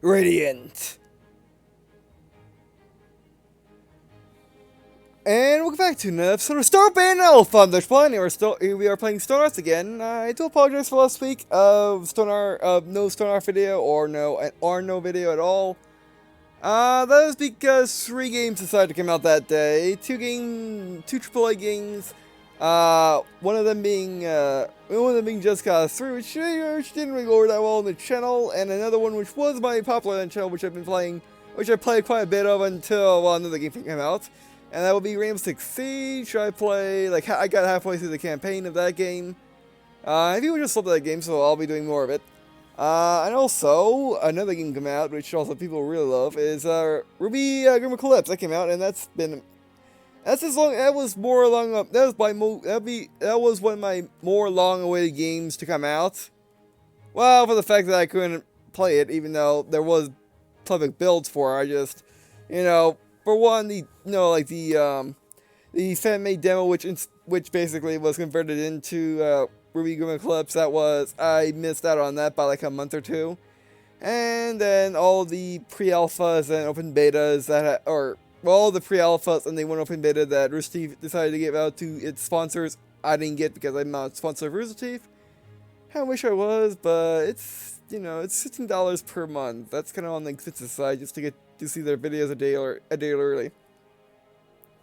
Radiant. And welcome back to another episode of Star Band Alpha. There's plenty. We are playing Stonehearth again. I do apologize for last week of no Stonehearth video or no video at all. That was because 3 games decided to come out that day. Two AAA games. One of them being Just Cause 3, which didn't really go over that well on the channel, and another one which was my popular on the channel, which I played quite a bit of until another game came out. And that will be Rainbow Six Siege. I got halfway through the campaign of that game. People just love that game, so I'll be doing more of it. And also, another game came out, which also people really love, is Ruby Grim Eclipse. That came out, and that was one of my more long-awaited games to come out. Well, for the fact that I couldn't play it, even though there was public builds for it, for one, the fan-made demo, which basically was converted into Ruby Grim Eclipse, I missed out on that by like a month or two. And then all the pre-alphas and open betas all the pre-alphas and the one open beta that Rooster Teeth decided to give out to its sponsors, I didn't get because I'm not a sponsor of Rooster Teeth. I wish I was, but it's $16 per month. That's kind of on the expensive side, just to get to see their videos a day early.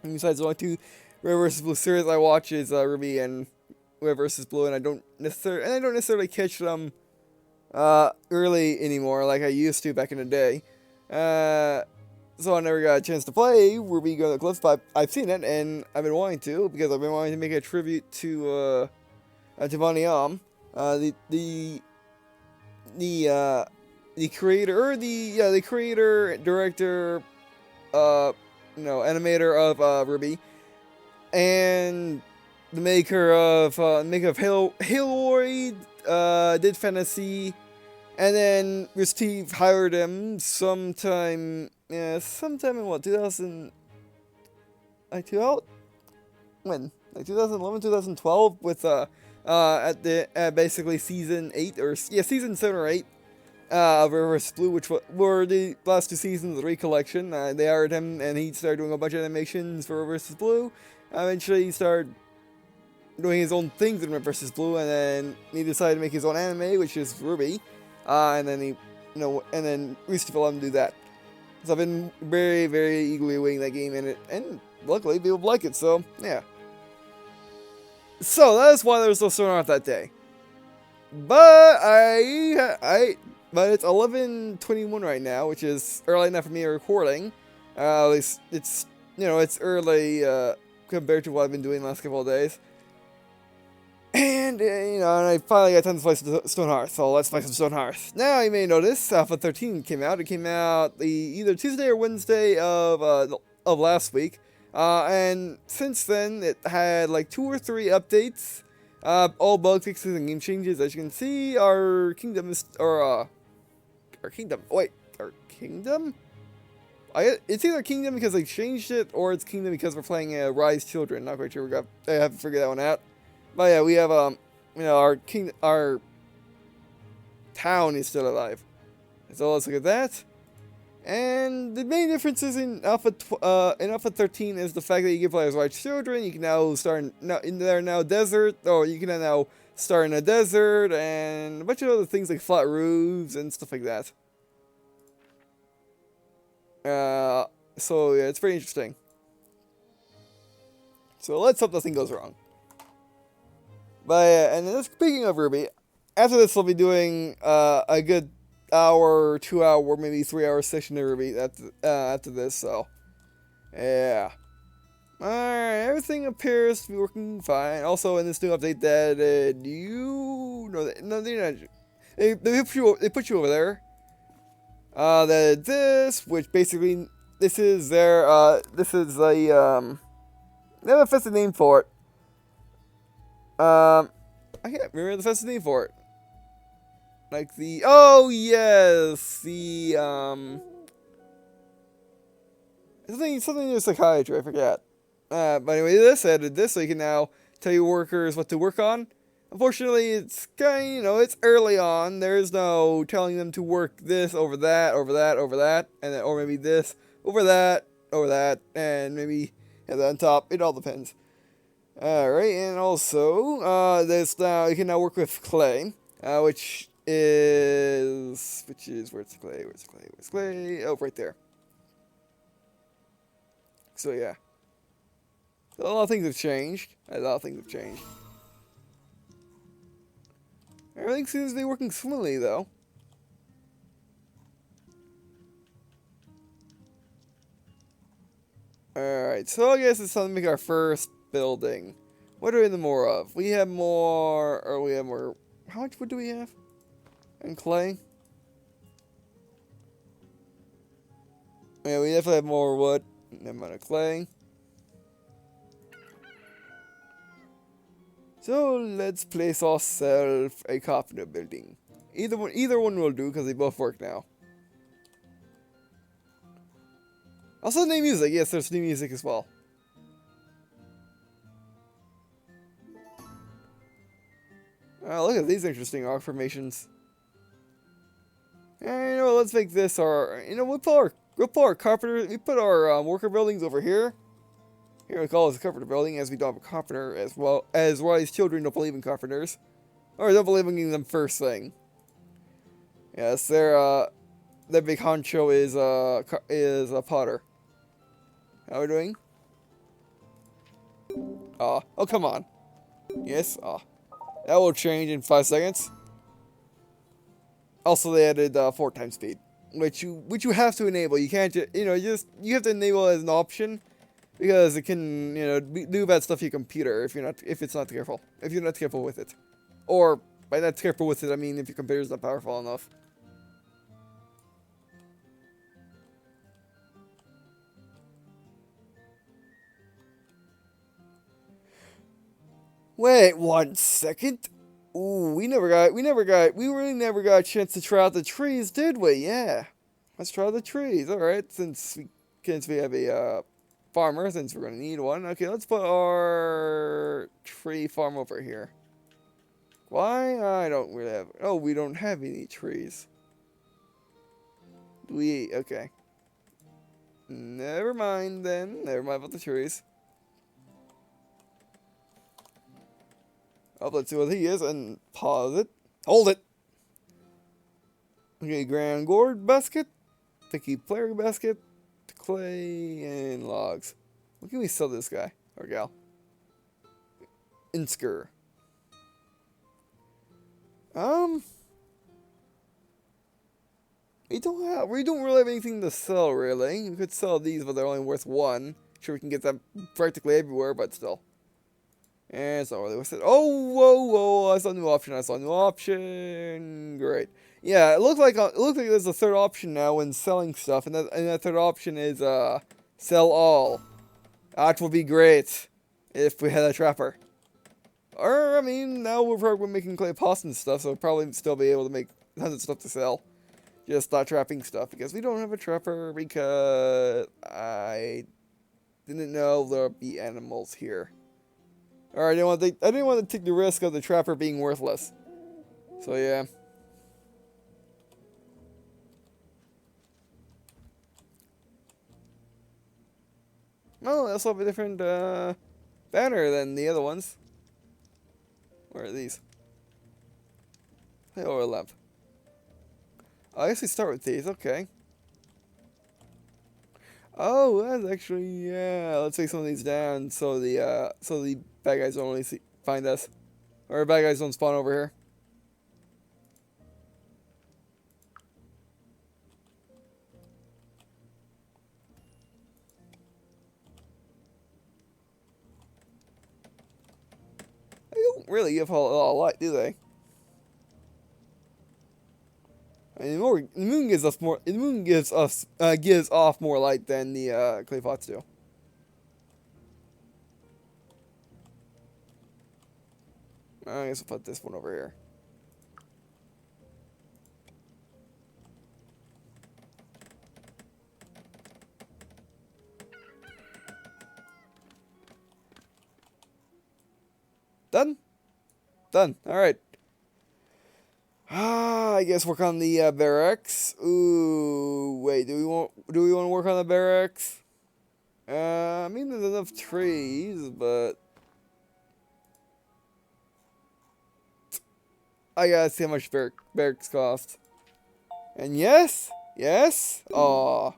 And besides, the only two Red vs. Blue series I watch is Ruby and Red vs. Blue, and I don't necessarily catch them early anymore like I used to back in the day. So I never got a chance to play Ruby Grim Eclipse, but I've seen it, and I've been wanting to, because I've been wanting to make a tribute to Bonnie Am, the creator, director, animator of Ruby, and the maker of Haloid, did Fantasy, and then Rooster Teeth hired him sometime in what, 2011, 2012, with basically season 7 or 8 of Red vs. Blue, which were the last 2 seasons of the recollection. They hired him, and he started doing a bunch of animations for Red vs. Blue. Eventually, he started doing his own things in Red vs. Blue, and then he decided to make his own anime, which is Ruby. And then Rooster Teeth let him do that. So I've been very, very eagerly awaiting that game, and luckily people like it. So yeah. So that is why there was no Stonehearth that day. But it's 11:21 right now, which is early enough for me recording. At least it's early compared to what I've been doing the last couple of days. And and I finally got time to play Stonehearth, so let's play some Stonehearth. Now you may notice Alpha 13 came out. It came out either Tuesday or Wednesday of last week. And since then, it had like 2 or 3 updates, all bug fixes and game changes. As you can see, our kingdom. It's either kingdom because they changed it, or it's kingdom because we're playing Rise Children. Not quite sure. I have to figure that one out. But yeah, we have our town is still alive. So let's look at that. And the main differences in Alpha 13 is the fact that you give players Rise Children. You can now start desert, or you can now start in a desert, and a bunch of other things like flat roofs and stuff like that. So yeah, it's pretty interesting. So let's hope nothing goes wrong. But and then speaking of Ruby, after this we'll be doing a good hour, 2 hour, maybe 3 hour session of Ruby after this. So yeah. Alright, everything appears to be working fine. Also, in this new update, that they put you over there. That this, which basically this is their they have a festive name for it. I can't remember the festive name for it. Like something to psychiatry, I forget. But anyway, this added this, so you can now tell your workers what to work on. Unfortunately, it's kind, it's early on. There's no telling them to work this over that, over that, over that, and then, or maybe this over that, and maybe have that on top. It all depends. Alright, and also, there's now, you can now work with clay, where's the clay, where's the clay, oh, right there. So, yeah. So, a lot of things have changed. Everything seems to be working smoothly, though. Alright, so I guess it's time to make our first building. What are we in more of? We have more, how much wood do we have? And clay? Yeah, we definitely have more wood. Never mind, of clay. So let's place ourselves a carpenter building. Either one will do because they both work now. Also, new music. Yes, there's new music as well. Oh, look at these interesting rock formations. And let's make this our. We'll put our carpenter. We put our worker buildings over here. Here we call this a carpenter building, as we don't have a carpenter as well as wise children don't believe in carpenters, or don't believe in them first thing. Yes, their big honcho is a potter. How are we doing? Oh, come on. Yes, that will change in 5 seconds. Also, they added 4 times speed, which you have to enable. You can't you have to enable it as an option because it can do bad stuff to your computer if you're not careful with it, or by not careful with it I mean if your computer is not powerful enough. Wait 1 second. Ooh, we really never got a chance to try out the trees, did we? Yeah. Let's try the trees. Alright, since we have a farmer, since we're gonna need one. Okay, let's put our tree farm over here. Why? I don't really have, oh, we don't have any trees. Okay. Never mind then. Never mind about the trees. Oh, let's see what he is and pause it. Hold it. Okay, grand gourd basket, sticky player basket, clay, and logs. What can we sell this guy or gal? Insker. We don't really have anything to sell really. We could sell these, but they're only worth 1. Sure, we can get them practically everywhere, but still. And it's not really worth it. Oh, whoa! I saw a new option. Great. Yeah, it looks like there's a third option now when selling stuff, and that third option is sell all. That would be great if we had a trapper. Or I mean, now we're making clay pots and stuff, so we'll probably still be able to make tons of stuff to sell. Just not trapping stuff because we don't have a trapper because I didn't know there'd be animals here. Or I didn't want to take the risk of the trapper being worthless. So yeah. Oh, they also have a different banner than the other ones. Where are these? They overlap. Oh, I guess we start with these. Okay. Oh, that's actually, yeah. Let's take some of these down so the bad guys don't only find us, or bad guys don't spawn over here. They don't really give a lot of light, do they? I mean, the moon gives us more. The moon gives off more light than the clay pots do. I guess we'll put this one over here. Done. done. All right. I guess work on the barracks. Ooh, wait. Do we want to work on the barracks? I mean, there's enough trees, but I gotta see how much barracks cost. And yes, yes. Aw.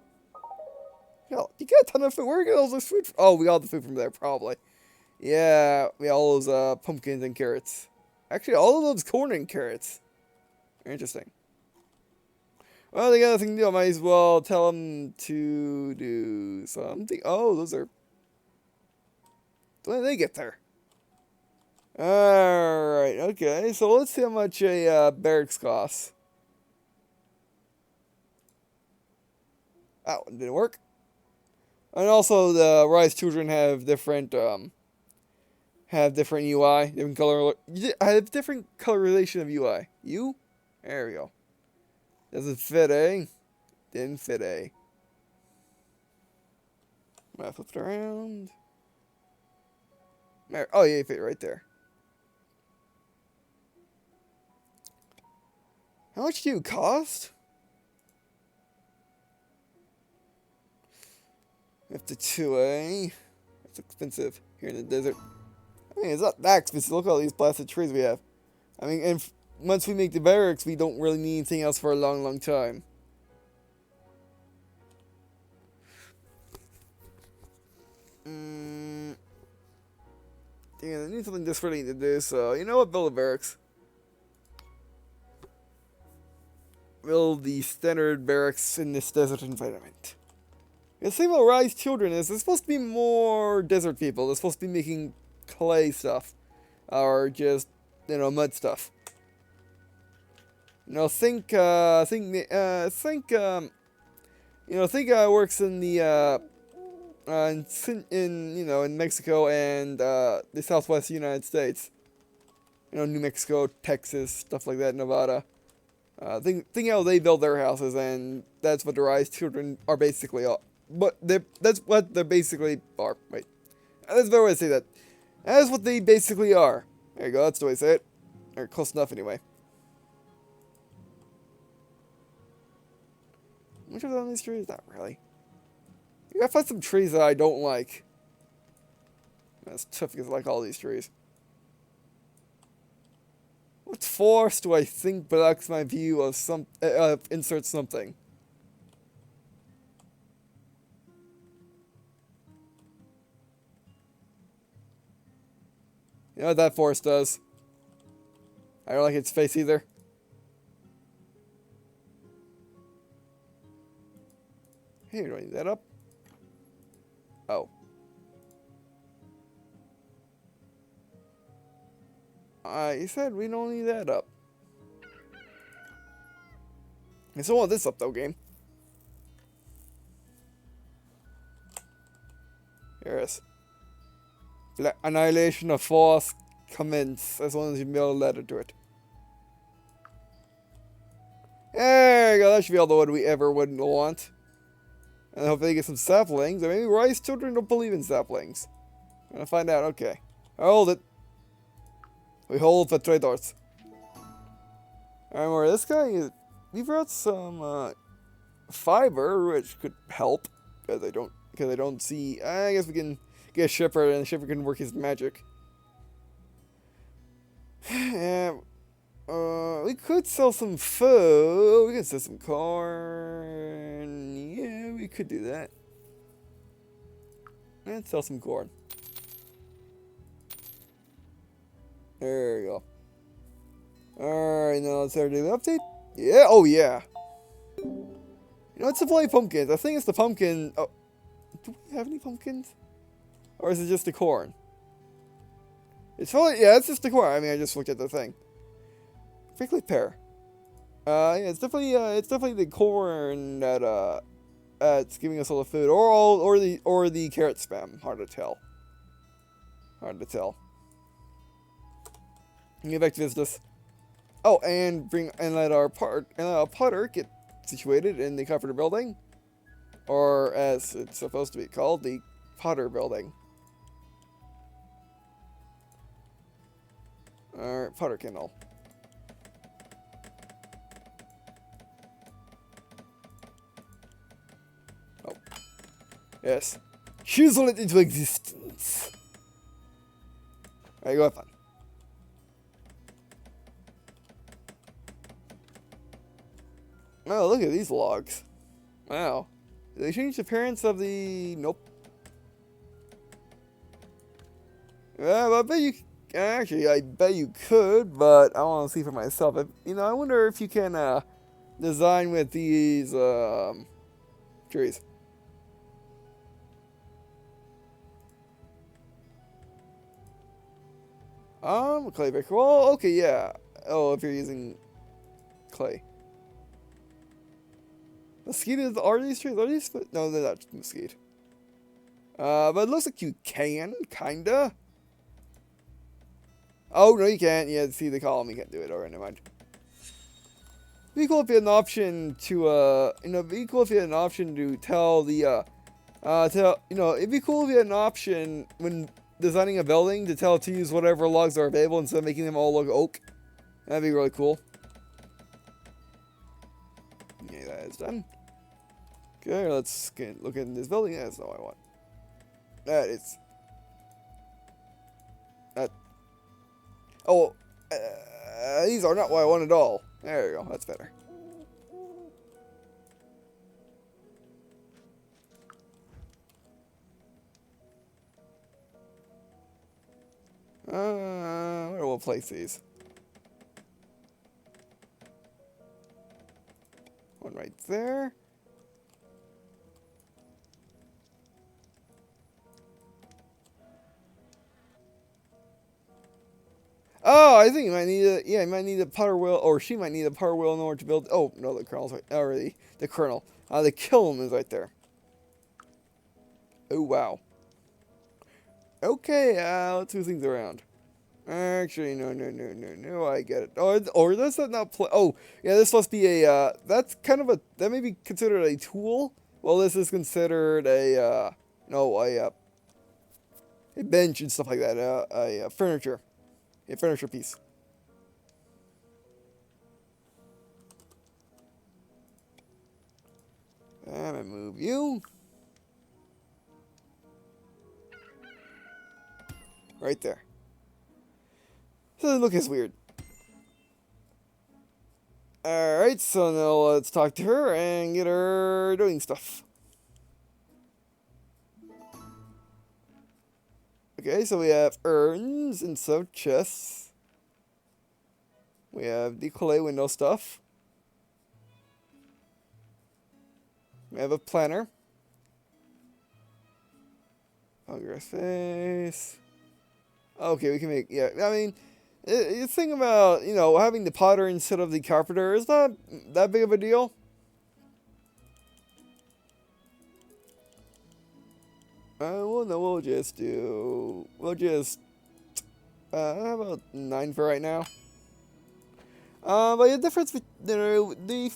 You got a ton of food. Where are we getting all this food from? Oh, we got the food from there, probably. Yeah, we got all those pumpkins and carrots. Actually, all of those corn and carrots. Interesting. Well, they got nothing to do. I might as well tell them to do something. Oh, those are... When did they get there? Alright, okay. So let's see how much a barracks costs. That one didn't work. And also, the Rise children have different UI, different color. I have different colorization of UI. You? There we go. Doesn't fit, eh? Didn't fit, eh? I'm gonna flip it around. There. Oh, yeah, it fit right there. How much do you cost? 52, eh? That's expensive here in the desert. I mean, it's not that expensive. Look at all these blasted trees we have. I mean, and once we make the barracks, we don't really need anything else for a long, long time. Yeah, I need something desperately to do, so you know what? Build a barracks. Build the standard barracks in this desert environment. The thing about Rise Children is they're supposed to be more desert people. They're supposed to be making clay stuff. Or just, you know, mud stuff. You know, think works in the, in Mexico and, the southwest United States. You know, New Mexico, Texas, stuff like that, Nevada. Think how they build their houses, and that's what the Rise Children are basically all. But that's what they basically are. Wait. That's a better way to say that. That's what they basically are. There you go, that's the way to say it. Or close enough anyway. Which of these trees? Not really. You gotta find some trees that I don't like. That's tough because I like all these trees. What force do I think blocks my view of insert something? You know what that force does? I don't like its face either. Hey, do I need that up? Oh. You said we don't need that up. I still want this up though, game. Here it is. Annihilation of force commence as long as you mail a letter to it. There you go, that should be all the wood we ever would want. And hopefully they get some saplings. Or maybe Rice children don't believe in saplings. I'm gonna find out, okay. I hold it. We hold for traitors. Alright, more this guy, we brought some fiber, which could help. Because I don't see, I guess we can get a shipper, and the shipper can work his magic. Yeah, we could sell some food. We could sell some corn. Yeah, we could do that. And sell some corn. There you go. Alright, now let's start doing the update. Yeah, oh yeah. You know, it's definitely pumpkins. I think it's the pumpkin. Oh, do we have any pumpkins? Or is it just the corn? It's probably, yeah, it's just the corn. I mean, I just looked at the thing. Prickly pear. Yeah, it's definitely the corn that it's giving us all the food, or the carrot spam. Hard to tell. Hard to tell. Get back to business. Oh, and let our putter get situated in the comforter building, or as it's supposed to be called, the Potter building. Alright, powder kennel. Oh. Yes. Chisel it into existence. Alright, go have fun. Oh, look at these logs. Wow. Did they change the appearance of the... Nope. Yeah, I bet you... Actually, I bet you could, but I want to see for myself. You know, I wonder if you can design with these trees. Clay brick. Well, okay, yeah. Oh, if you're using clay. Mesquite are these trees? Are these? No, they're not mesquite. But it looks like you can, kinda. Oh, no, you can't. Yeah, see the column, you can't do it. Alright, never mind. It'd be cool if you had an option to, you know, it'd be cool if you had an option to tell the, you know, it'd be cool if you had an option when designing a building to tell it to use whatever logs are available instead of making them all look oak. That'd be really cool. Okay, that is done. Okay, let's look at this building. That's not what I want. That is. That. Oh, these are not what I want at all. There you go. That's better. Where we'll place these. One right there. Oh, I think you might need a, yeah, you might need a potter wheel, or she might need a potter wheel in order to build, oh, no, the kernel's right, or the kernel. The kiln is right there. Oh, wow. Okay, let's move things around. Actually, no, I get it. Or does that not play, oh, yeah, this must be a, that's kind of a, that may be considered a tool. Well, this is considered a, no, a bench and stuff like that, a furniture. A furniture piece. I'm gonna move you. Right there. Doesn't look as weird. Alright, so now let's talk to her and get her doing stuff. Okay, so we have urns and some chests. We have the clay window stuff. We have a planner. Hungry face. Okay, we can make, yeah, I mean, the thing about, you know, having the potter instead of the carpenter is not that big of a deal. Well, no, we'll just how about 9 for right now? But the difference, you know, the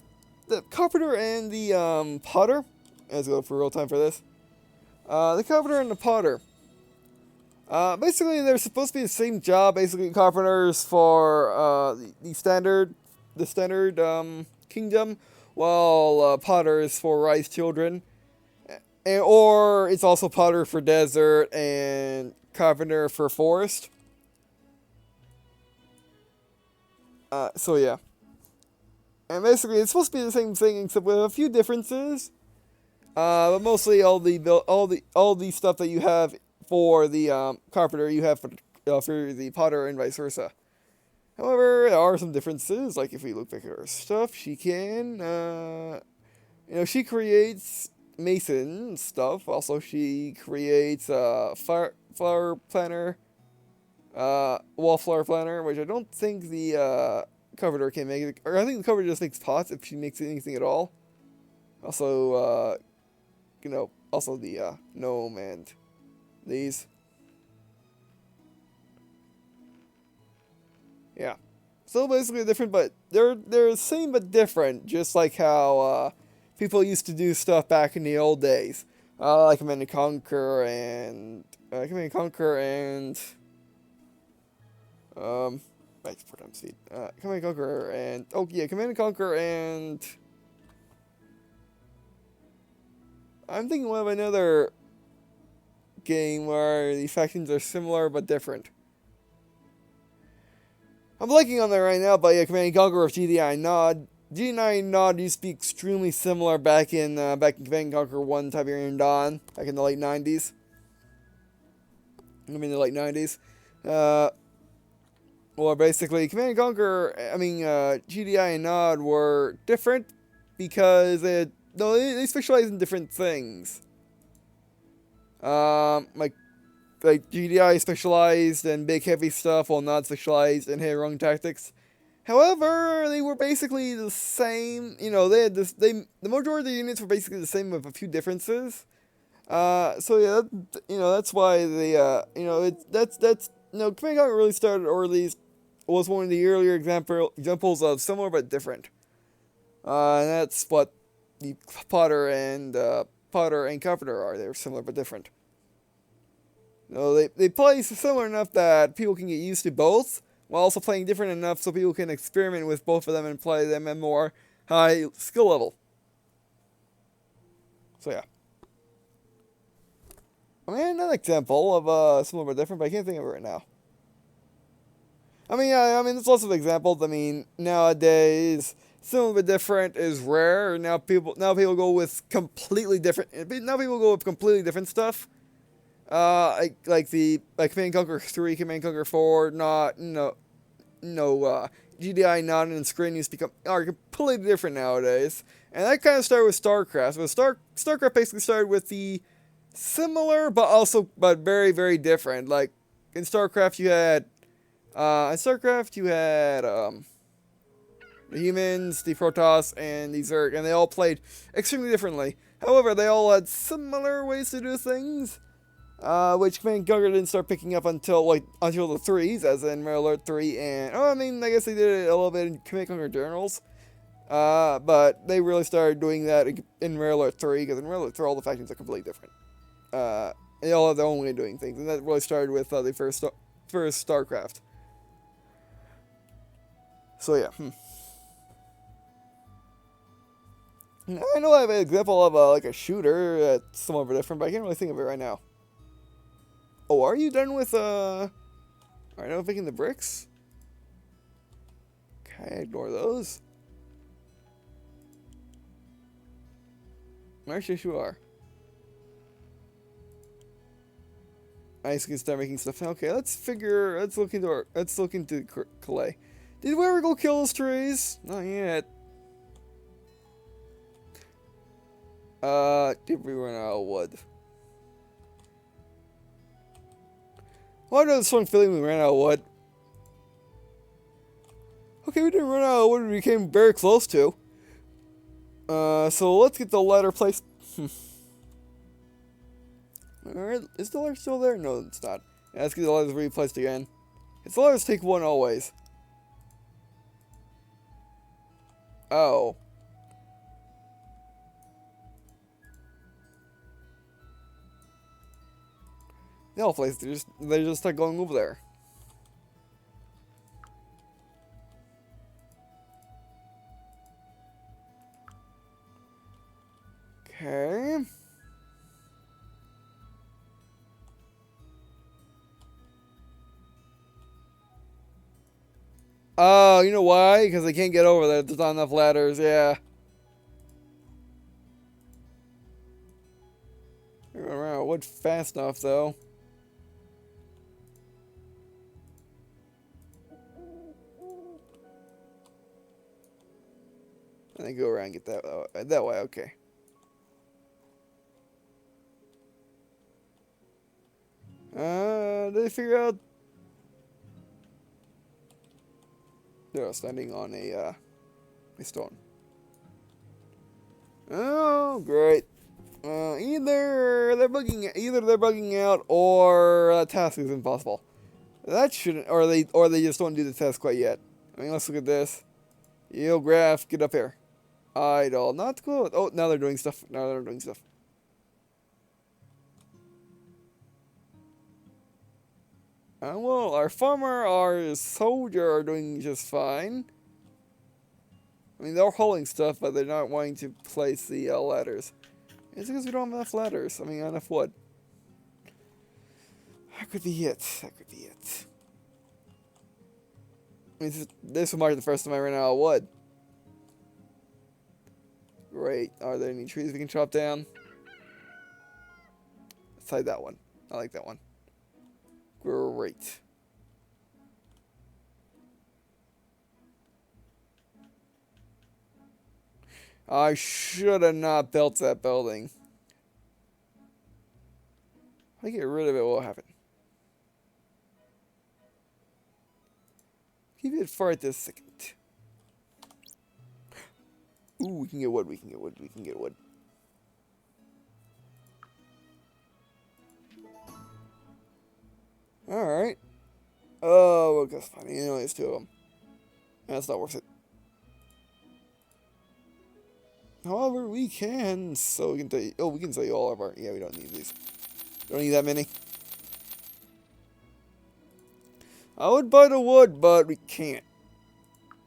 carpenter and the, potter, let's go for real time for this. The carpenter and the potter. Basically, they're supposed to be the same job. Basically, carpenters for the standard kingdom, while potter is for rice children, or it's also potter for desert and carpenter for forest. So yeah, and basically, it's supposed to be the same thing except with a few differences. But mostly all the stuff that you have for the carpenter, you have for the potter and vice versa. However, there are some differences. Like if we look back at her stuff, she can, you know, she creates mason stuff. Also, she creates flower planner, wallflower planner, which I don't think the carpenter can make. Or I think the carpenter just makes pots if she makes anything at all. Also, you know, also the gnome and these. Yeah. So basically different, but they're the same but different, just like how people used to do stuff back in the old days. Like Command and Conquer and back to 4 times speed. Command and Conquer and oh yeah, Command and Conquer and I'm thinking of another game where the factions are similar but different. I'm blanking on that right now, but yeah, Command and Conquer of GDI Nod. GDI Nod used to be extremely similar back in Command and Conquer 1 Tiberian Dawn, back in the late 90s. I mean the late 90s. Well, basically, Command and Conquer, GDI and Nod were different because they specialize in different things. Like GDI specialized in big heavy stuff, while Nod specialized in hit-run tactics. However, they were basically the same. You know, the majority of the units were basically the same with a few differences. So yeah, that's why Command and Conquer really started, or at least was one of the earlier examples of similar but different. And that's what the Potter and Carpenter are. They're similar but different. They play similar enough that people can get used to both, while also playing different enough so people can experiment with both of them and play them at more high skill level. So yeah. I mean, another example of similar but different, but I can't think of it right now. There's lots of examples. I mean, nowadays, similar but different is rare. Now people go with completely different. Now people go with completely different stuff. Like Command and Conquer 3, Command and Conquer 4, GDI, Nod, and Screen are completely different nowadays. And that kind of started with StarCraft. But StarCraft basically started with the similar, but very, very different. Like in StarCraft, you had the humans, the Protoss, and the Zerg, and they all played extremely differently. However, they all had similar ways to do things, which Command and Conquer didn't start picking up until the 3s, as in Red Alert 3, and I guess they did it a little bit in Command and Conquer Journals. But they really started doing that in Red Alert 3, because in Red Alert 3 all the factions are completely different. They all have their own way of doing things, and that really started with the first StarCraft. So yeah. I know I have an example of a shooter that's somewhat different, but I can't really think of it right now. Oh, are you done with Alright, now I'm picking the bricks. Okay, ignore those. Actually, you are. Nice, can start making stuff. Okay, let's look into clay. Did we ever go kill those trees? Not yet. Did we run out of wood? Well, I know this one feeling we ran out of wood. Okay, we didn't run out of wood, we came very close to. So let's get the ladder placed. Alright, is the ladder still there? No, it's not. Yeah, let's get the ladder replaced again. It's ladders take one always. Oh. No place, they just start going over there. Okay. Oh, you know why? Because they can't get over there. There's not enough ladders, yeah. Run around wood fast enough, though. And then go around and get that way, okay. Did they figure out? They're standing on a stone. Oh, great. Either they're bugging out, or the task is impossible. That shouldn't, or they just don't do the test quite yet. I mean, let's look at this. Yo, Graph, get up here. Idle, not good. Oh, now they're doing stuff. Now they're doing stuff. Well, our farmer, our soldier are doing just fine. I mean, they're hauling stuff, but they're not wanting to place the ladders. It's because we don't have enough ladders. I mean, enough wood. That could be it. That could be it. I mean, this will mark the first time I ran out of wood. Great. Are there any trees we can chop down? Let's hide that one. I like that one. Great. I should have not built that building. If I get rid of it, what will happen? Keep it for it this second. Ooh, we can get wood, we can get wood, we can get wood. Alright. Oh, well, that's fine. You know, there's two of them. That's not worth it. However, we can, so we can tell you, oh, we can sell you all of our, yeah, we don't need these. Don't need that many. I would buy the wood, but we can't.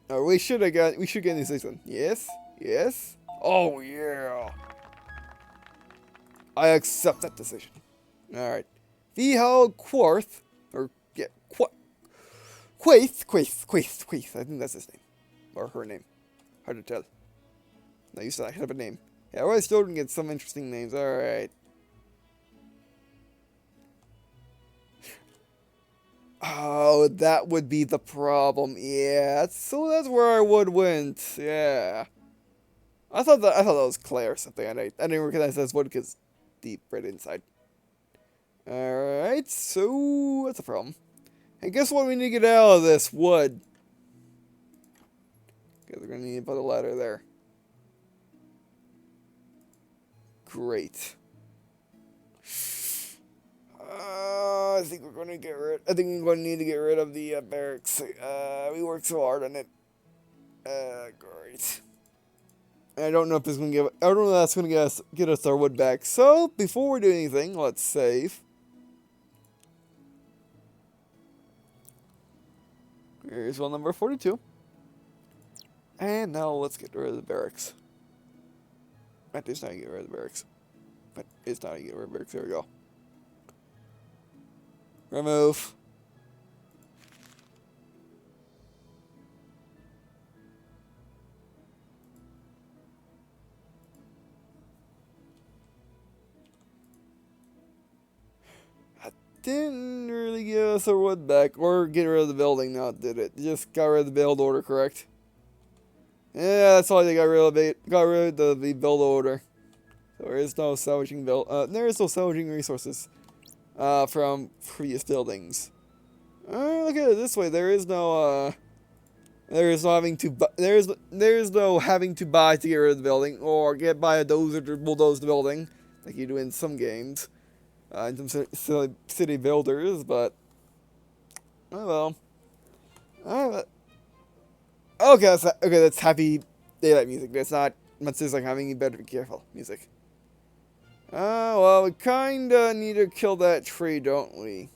Or we should get these one. Yes? Yes? Oh, yeah. I accept that decision. Alright. Vihal Quarth, or, yeah, Quaith. I think that's his name. Or her name. Hard to tell. No, you said I have a name. Yeah, we're still gonna get some interesting names. Alright. Oh, that would be the problem. Yeah, so that's where our wood went. Yeah. I thought that was clay or something. I didn't recognize that as wood because deep right inside. Alright, so that's a problem. And guess what we need to get out of this? Wood. Okay, we're gonna need to put a ladder there. Great. I think we're going to get rid. I think we're going to need to get rid of the barracks. We worked so hard on it. Great. I don't know if it's going to give. I don't know if that's going to get us our wood back. So before we do anything, let's save. Here's well number 42. And now let's get rid of the barracks. That is not get rid of the barracks. But it's not get rid of the barracks. There we go. Remove. That didn't really give us our wood back or get rid of the building. Now did it? Just got rid of the build order, correct? Yeah, that's all they got rid of. Got rid of the build order. So there is no salvaging there is no salvaging resources from previous buildings. Look at it this way. There is no having to buy to get rid of the building or buy a dozer to bulldoze the building like you do in some games, in some city builders. But oh well. Alright. Okay, that's happy daylight music. That's not much just like having you better be careful music. Well, we kinda need to kill that tree, don't we?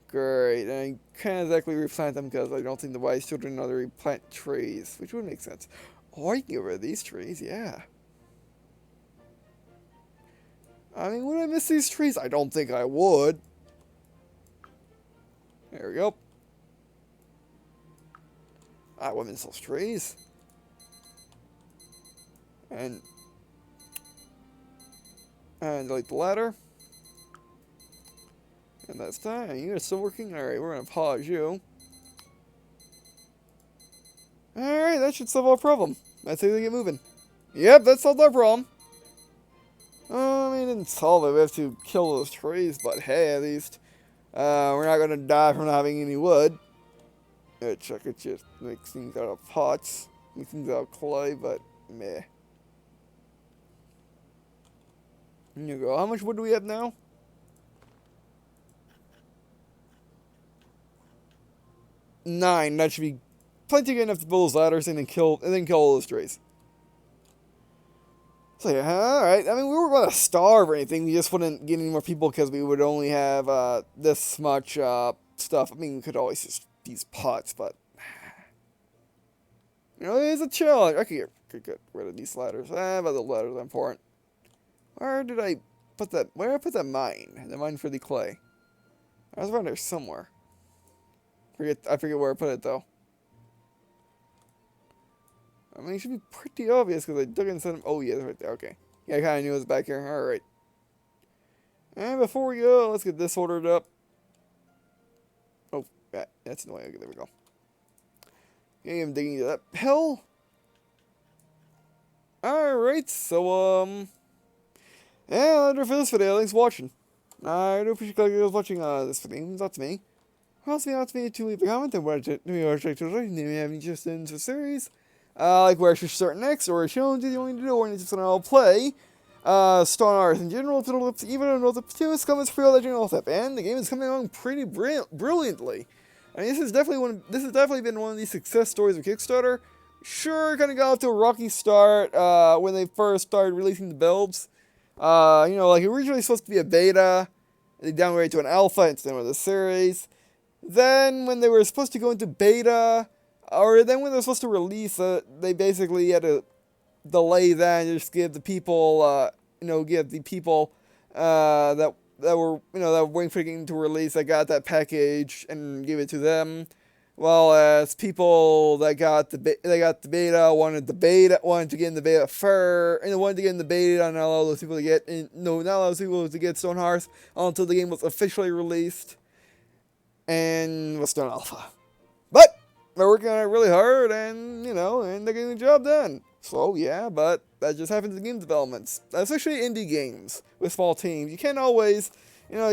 Great, and I can't exactly replant them because I don't think the wise children know to replant trees, which would make sense. Or you can get rid of these trees, yeah. I mean, would I miss these trees? I don't think I would. There we go. I wouldn't miss those trees. And delete the ladder. And that's time. You guys still working? Alright, we're gonna pause you. Alright, that should solve our problem. Let's see if we get moving. Yep, that solved our problem. I mean, it didn't solve it. We have to kill those trees, but hey, at least we're not gonna die from not having any wood. Which I could just make things out of pots, make things out of clay, but meh. There you go. How much wood do we have now? 9. That should be plenty good enough to build those ladders and then kill all those trees. So yeah, alright. I mean, we weren't going to starve or anything. We just wouldn't get any more people because we would only have this much stuff. I mean, we could always just use pots, but it's a challenge. I could get rid of these ladders. But the ladders are important. Where did I put that? Where did I put that mine? The mine for the clay. I was around there somewhere. I forget where I put it though. I mean, it should be pretty obvious because I dug inside him. Oh, yeah, it's right there. Okay. Yeah, I kind of knew it was back here. Alright. And before we go, let's get this ordered up. Oh, that's the way. Okay, there we go. Okay, I'm digging into that hill. Alright, so, yeah, that's it for this video. Thanks for watching. I do appreciate you guys watching this video. It means a lot to me. Also, means to me to leave a comment and what you have any interest in the series. Like where I should start next, or a challenge you want to do, or just I'll play Stonehearth in general, even though the two comments for all that general stuff, and the game is coming along pretty brilliantly. I mean, this has definitely been one of these success stories of Kickstarter. Sure, kind of got off to a rocky start when they first started releasing the builds. Like originally supposed to be a beta, they downgraded to an alpha instead of the series. Then when they were supposed to go into beta, or then when they were supposed to release it, they basically had to delay that and just give the people, that were waiting for the game to release, that got that package and give it to them. Well, as people that got the beta wanted to get in the beta first, and wanted to get in the beta, and not allow those people to get not allow those people to get Stonehearth until the game was officially released and was done alpha. But they're working on it really hard, and and they're getting the job done. So yeah, but that just happens in game developments, especially indie games with small teams. You can't always, I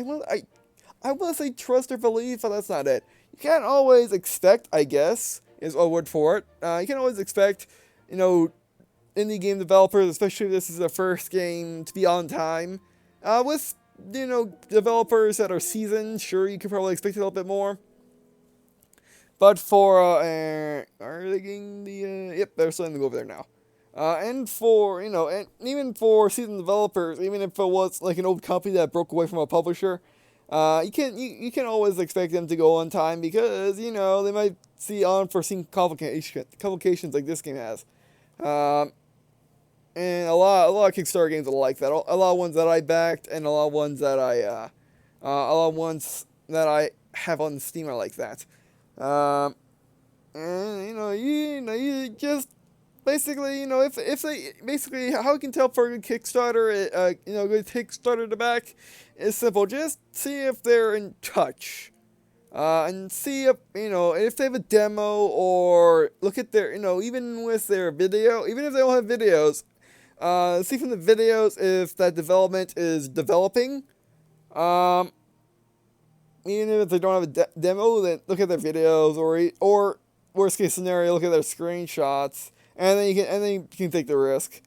want to say trust or believe, but that's not it. You can't always expect, I guess, is a word for it. You can't always expect, indie game developers, especially if this is their first game, to be on time. With, developers that are seasoned, sure, you could probably expect a little bit more. But for, are they getting the, yep, they're starting to go over there now. And for, and even for seasoned developers, even if it was like an old company that broke away from a publisher, you can't always expect them to go on time because, they might see unforeseen complications like this game has. And a lot of Kickstarter games are like that. A lot of ones that I backed and a lot of ones that I have on Steam are like that. And you just basically, if they basically how you can tell for a good Kickstarter, good Kickstarter to back is simple. Just see if they're in touch, and see if they have a demo, or look at their, even with their video, even if they don't have videos, see from the videos if that development is developing. Even if they don't have a demo, then look at their videos, or worst case scenario, look at their screenshots, and then you can take the risk.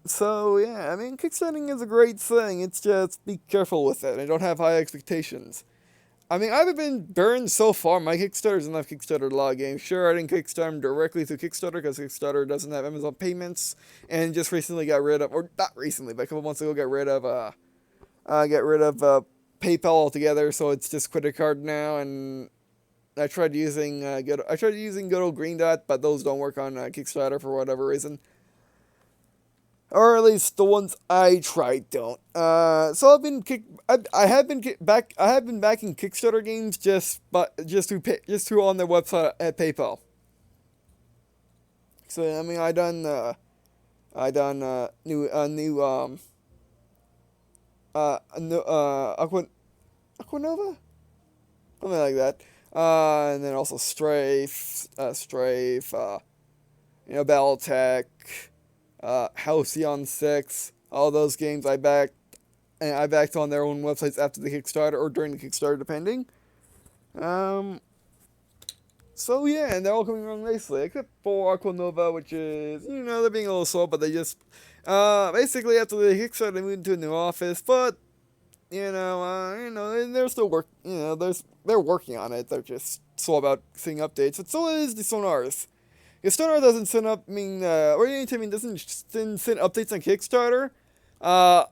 So yeah, I mean, Kickstarting is a great thing. It's just be careful with it and don't have high expectations. I mean, I haven't been burned so far. My Kickstarters, and I've Kickstarted a lot of games. Sure, I didn't Kickstart them directly through Kickstarter because Kickstarter doesn't have Amazon payments, and just recently got rid of, or not recently, but a couple months ago got rid of PayPal altogether. So it's just credit card now. And I tried using good old Green Dot, but those don't work on Kickstarter for whatever reason. Or at least the ones I tried don't. So I have been backing Kickstarter games just through on their website at PayPal. So I mean, I done Aquanova, something like that. And then also Strafe, Battletech. Halcyon 6, all those games I backed, and I backed on their own websites after the Kickstarter or during the Kickstarter, depending. So yeah, and they're all coming along nicely, except for Aquanova, which is, they're being a little slow, but they just, basically after the Kickstarter, they moved into a new office, but, they're still they're working on it, they're just slow about seeing updates, but so is the Stonehearth. If Stonehearth doesn't send up, or anytime doesn't send updates on Kickstarter, they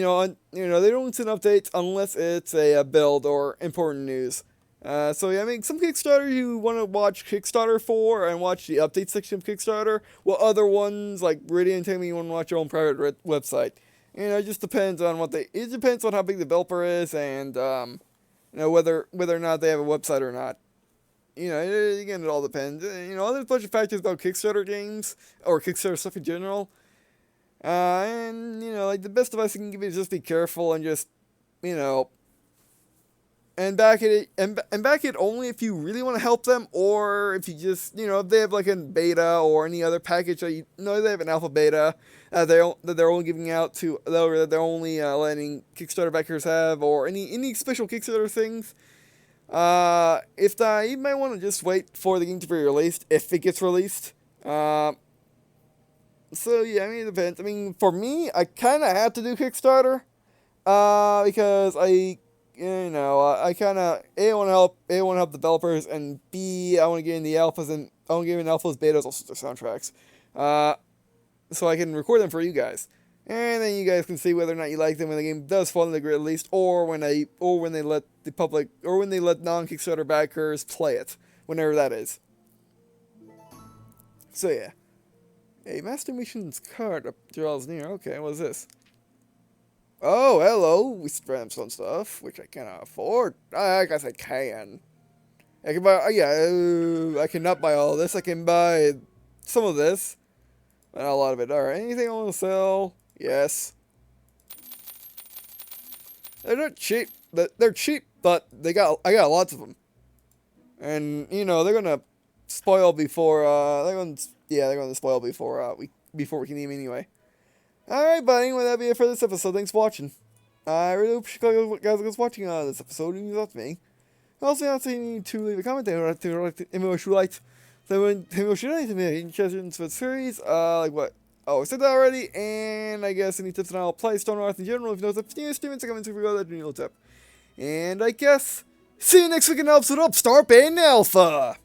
don't send updates unless it's a build or important news. So yeah, I mean, some Kickstarter you want to watch Kickstarter for and watch the update section of Kickstarter, while other ones like Radiant Entertainment you want to watch your own private website. It just depends on it depends on how big the developer is and whether or not they have a website or not. Again, it all depends. There's a bunch of factors about Kickstarter games or Kickstarter stuff in general. Like the best advice I can give you is just be careful and just, and back it only if you really want to help them, or if you just, if they have like a beta or any other package that they have an alpha beta that they're only giving out to, that they're only letting Kickstarter backers have, or any special Kickstarter things. You might want to just wait for the game to be released if it gets released. So yeah, I mean, it depends. I mean, for me, I kind of had to do Kickstarter, because I kind of want to help developers, and B, I want to get in the alphas, and I want to get in alphas, betas, also their soundtracks, so I can record them for you guys, and then you guys can see whether or not you like them when the game does finally get released, or when they let the public, or when they let non-Kickstarter backers play it, whenever that is. So yeah. A Master Missions card up draws near. Okay, what's this? Oh, hello. We spam some stuff, which I cannot afford. I guess I can. I can buy. I cannot buy all this. I can buy some of this, but not a lot of it. All right. Anything I want to sell? Yes. They're not cheap. They're cheap, but I got lots of them, and they're gonna spoil before. They're going to spoil before we can eat them anyway. Alright, but anyway, that'll be it for this episode. Thanks for watching. I really appreciate you guys watching this episode. It means a lot to me. Also, I also need to leave a comment there if you like. If you like interested for the series, like what? Oh, I said that already, and I guess any tips on how to play Stonehearth in general. If you know what's up, new streaming, check out my Instagram, that's a new tip. And I guess, see you next week in an episode of Upstart and Alpha!